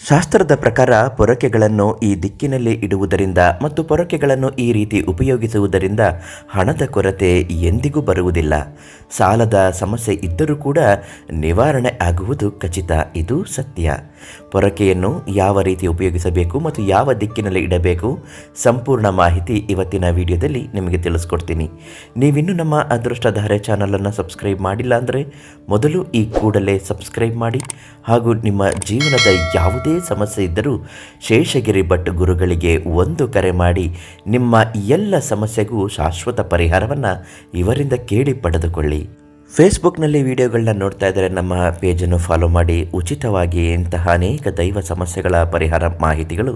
ಶಾಸ್ತ್ರದ ಪ್ರಕಾರ ಪೊರಕೆಗಳನ್ನು ಈ ದಿಕ್ಕಿನಲ್ಲಿ ಇಡುವುದರಿಂದ ಮತ್ತು ಪೊರಕೆಗಳನ್ನು ಈ ರೀತಿ ಉಪಯೋಗಿಸುವುದರಿಂದ ಹಣದ ಕೊರತೆ ಎಂದಿಗೂ ಬರುವುದಿಲ್ಲ. ಸಾಲದ ಸಮಸ್ಯೆ ಇದ್ದರೂ ಕೂಡ ನಿವಾರಣೆ ಆಗುವುದು ಖಚಿತ. ಇದು ಸತ್ಯ. ಪೊರಕೆಯನ್ನು ಯಾವ ರೀತಿ ಉಪಯೋಗಿಸಬೇಕು ಮತ್ತು ಯಾವ ದಿಕ್ಕಿನಲ್ಲಿ ಇಡಬೇಕು ಸಂಪೂರ್ಣ ಮಾಹಿತಿ ಇವತ್ತಿನ ವಿಡಿಯೋದಲ್ಲಿ ನಿಮಗೆ ತಿಳಿಸ್ಕೊಡ್ತೀನಿ. ನೀವಿನ್ನೂ ನಮ್ಮ ಅದೃಷ್ಟಧಾರೆ ಚಾನಲನ್ನು ಸಬ್ಸ್ಕ್ರೈಬ್ ಮಾಡಿಲ್ಲ ಅಂದರೆ ಮೊದಲು ಈ ಕೂಡಲೇ ಸಬ್ಸ್ಕ್ರೈಬ್ ಮಾಡಿ ಹಾಗೂ ನಿಮ್ಮ ಜೀವನದ ಯಾವುದೇ ಸಮಸ್ಯೆ ಇದ್ದರೂ ಶೇಷಗಿರಿ ಭಟ್ ಗುರುಗಳಿಗೆ ಒಂದು ಕರೆ ಮಾಡಿ ನಿಮ್ಮ ಎಲ್ಲ ಸಮಸ್ಯೆಗೂ ಶಾಶ್ವತ ಪರಿಹಾರವನ್ನು ಇವರಿಂದ ಕೇಳಿ ಪಡೆದುಕೊಳ್ಳಿ. ಫೇಸ್ಬುಕ್ನಲ್ಲಿ ವಿಡಿಯೋಗಳನ್ನ ನೋಡ್ತಾ ಇದ್ದರೆ ನಮ್ಮ ಪೇಜನ್ನು ಫಾಲೋ ಮಾಡಿ. ಉಚಿತವಾಗಿ ಇಂತಹ ಅನೇಕ ದೈವ ಸಮಸ್ಯೆಗಳ ಪರಿಹಾರ ಮಾಹಿತಿಗಳು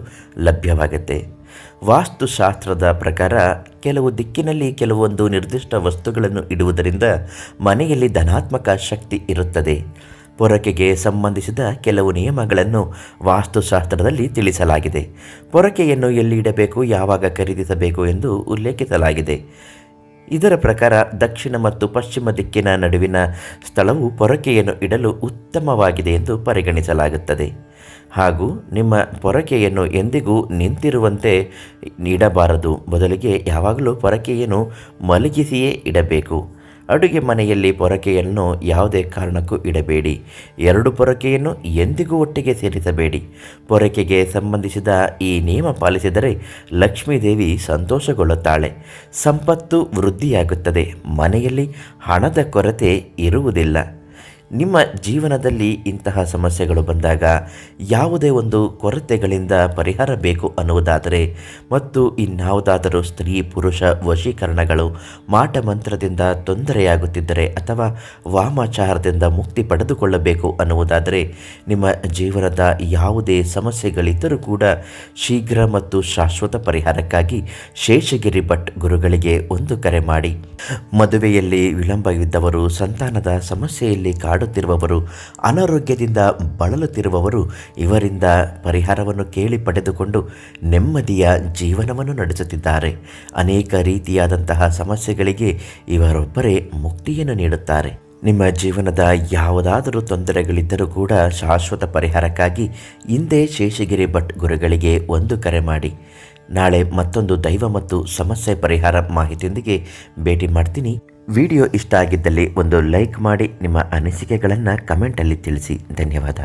ಲಭ್ಯವಾಗುತ್ತೆ. ವಾಸ್ತುಶಾಸ್ತ್ರದ ಪ್ರಕಾರ ಕೆಲವು ದಿಕ್ಕಿನಲ್ಲಿ ಕೆಲವೊಂದು ನಿರ್ದಿಷ್ಟ ವಸ್ತುಗಳನ್ನು ಇಡುವುದರಿಂದ ಮನೆಯಲ್ಲಿ ಧನಾತ್ಮಕ ಶಕ್ತಿ ಇರುತ್ತದೆ. ಪೊರಕೆಗೆ ಸಂಬಂಧಿಸಿದ ಕೆಲವು ನಿಯಮಗಳನ್ನು ವಾಸ್ತುಶಾಸ್ತ್ರದಲ್ಲಿ ತಿಳಿಸಲಾಗಿದೆ. ಪೊರಕೆಯನ್ನು ಎಲ್ಲಿ ಇಡಬೇಕು, ಯಾವಾಗ ಖರೀದಿಸಬೇಕು ಎಂದು ಉಲ್ಲೇಖಿಸಲಾಗಿದೆ. ಇದರ ಪ್ರಕಾರ ದಕ್ಷಿಣ ಮತ್ತು ಪಶ್ಚಿಮ ದಿಕ್ಕಿನ ನಡುವಿನ ಸ್ಥಳವು ಪೊರಕೆಯನ್ನು ಇಡಲು ಉತ್ತಮವಾಗಿದೆ ಎಂದು ಪರಿಗಣಿಸಲಾಗುತ್ತದೆ. ಹಾಗೂ ನಿಮ್ಮ ಪೊರಕೆಯನ್ನು ಎಂದಿಗೂ ನಿಂತಿರುವಂತೆ ಇಡಬಾರದು. ಬದಲಿಗೆ ಯಾವಾಗಲೂ ಪೊರಕೆಯನ್ನು ಮಲಗಿಸಿಯೇ ಇಡಬೇಕು. ಅಡುಗೆ ಮನೆಯಲ್ಲಿ ಪೊರಕೆಯನ್ನು ಯಾವುದೇ ಕಾರಣಕ್ಕೂ ಇಡಬೇಡಿ. ಎರಡು ಪೊರಕೆಯನ್ನು ಎಂದಿಗೂ ಒಟ್ಟಿಗೆ ಸೇರಿಸಬೇಡಿ. ಪೊರಕೆಗೆ ಸಂಬಂಧಿಸಿದ ಈ ನಿಯಮ ಪಾಲಿಸಿದರೆ ಲಕ್ಷ್ಮೀದೇವಿ ಸಂತೋಷಗೊಳ್ಳುತ್ತಾಳೆ, ಸಂಪತ್ತು ವೃದ್ಧಿಯಾಗುತ್ತದೆ, ಮನೆಯಲ್ಲಿ ಹಣದ ಕೊರತೆ ಇರುವುದಿಲ್ಲ. ನಿಮ್ಮ ಜೀವನದಲ್ಲಿ ಇಂತಹ ಸಮಸ್ಯೆಗಳು ಬಂದಾಗ ಯಾವುದೇ ಒಂದು ಕೊರತೆಗಳಿಂದ ಪರಿಹಾರ ಬೇಕು ಅನ್ನುವುದಾದರೆ ಮತ್ತು ಇನ್ಯಾವುದಾದರೂ ಸ್ತ್ರೀ ಪುರುಷ ವಶೀಕರಣಗಳು ಮಾಟಮಂತ್ರದಿಂದ ತೊಂದರೆಯಾಗುತ್ತಿದ್ದರೆ ಅಥವಾ ವಾಮಾಚಾರದಿಂದ ಮುಕ್ತಿ ಪಡೆದುಕೊಳ್ಳಬೇಕು ಅನ್ನುವುದಾದರೆ ನಿಮ್ಮ ಜೀವನದ ಯಾವುದೇ ಸಮಸ್ಯೆಗಳಿದ್ದರೂ ಕೂಡ ಶೀಘ್ರ ಮತ್ತು ಶಾಶ್ವತ ಪರಿಹಾರಕ್ಕಾಗಿ ಶೇಷಗಿರಿ ಭಟ್ ಗುರುಗಳಿಗೆ ಒಂದು ಕರೆ ಮಾಡಿ. ಮದುವೆಯಲ್ಲಿ ವಿಳಂಬವಿದ್ದವರು, ಸಂತಾನದ ಸಮಸ್ಯೆಯಲ್ಲಿ ಕಾಡುತ್ತಿರುವವರು, ಅನಾರೋಗ್ಯದಿಂದ ಬಳಲುತ್ತಿರುವವರು ಇವರಿಂದ ಪರಿಹಾರವನ್ನು ಕೇಳಿ ಪಡೆದುಕೊಂಡು ನೆಮ್ಮದಿಯ ಜೀವನವನ್ನು ನಡೆಸುತ್ತಿದ್ದಾರೆ. ಅನೇಕ ರೀತಿಯಾದಂತಹ ಸಮಸ್ಯೆಗಳಿಗೆ ಇವರೊಬ್ಬರೇ ಮುಕ್ತಿಯನ್ನು ನೀಡುತ್ತಾರೆ. ನಿಮ್ಮ ಜೀವನದ ಯಾವುದಾದರೂ ತೊಂದರೆಗಳಿದ್ದರೂ ಕೂಡ ಶಾಶ್ವತ ಪರಿಹಾರಕ್ಕಾಗಿ ಹಿಂದೆ ಶೇಷಗಿರಿ ಭಟ್ ಗುರುಗಳಿಗೆ ಒಂದು ಕರೆ ಮಾಡಿ. ನಾಳೆ ಮತ್ತೊಂದು ದೈವ ಮತ್ತು ಸಮಸ್ಯೆ ಪರಿಹಾರ ಮಾಹಿತಿಯೊಂದಿಗೆ ಭೇಟಿ ಮಾಡ್ತೀನಿ. ವಿಡಿಯೋ ಇಷ್ಟ ಆಗಿದ್ದಲ್ಲಿ ಒಂದು ಲೈಕ್ ಮಾಡಿ, ನಿಮ್ಮ ಅನಿಸಿಕೆಗಳನ್ನು ಕಮೆಂಟಲ್ಲಿ ತಿಳಿಸಿ. ಧನ್ಯವಾದ.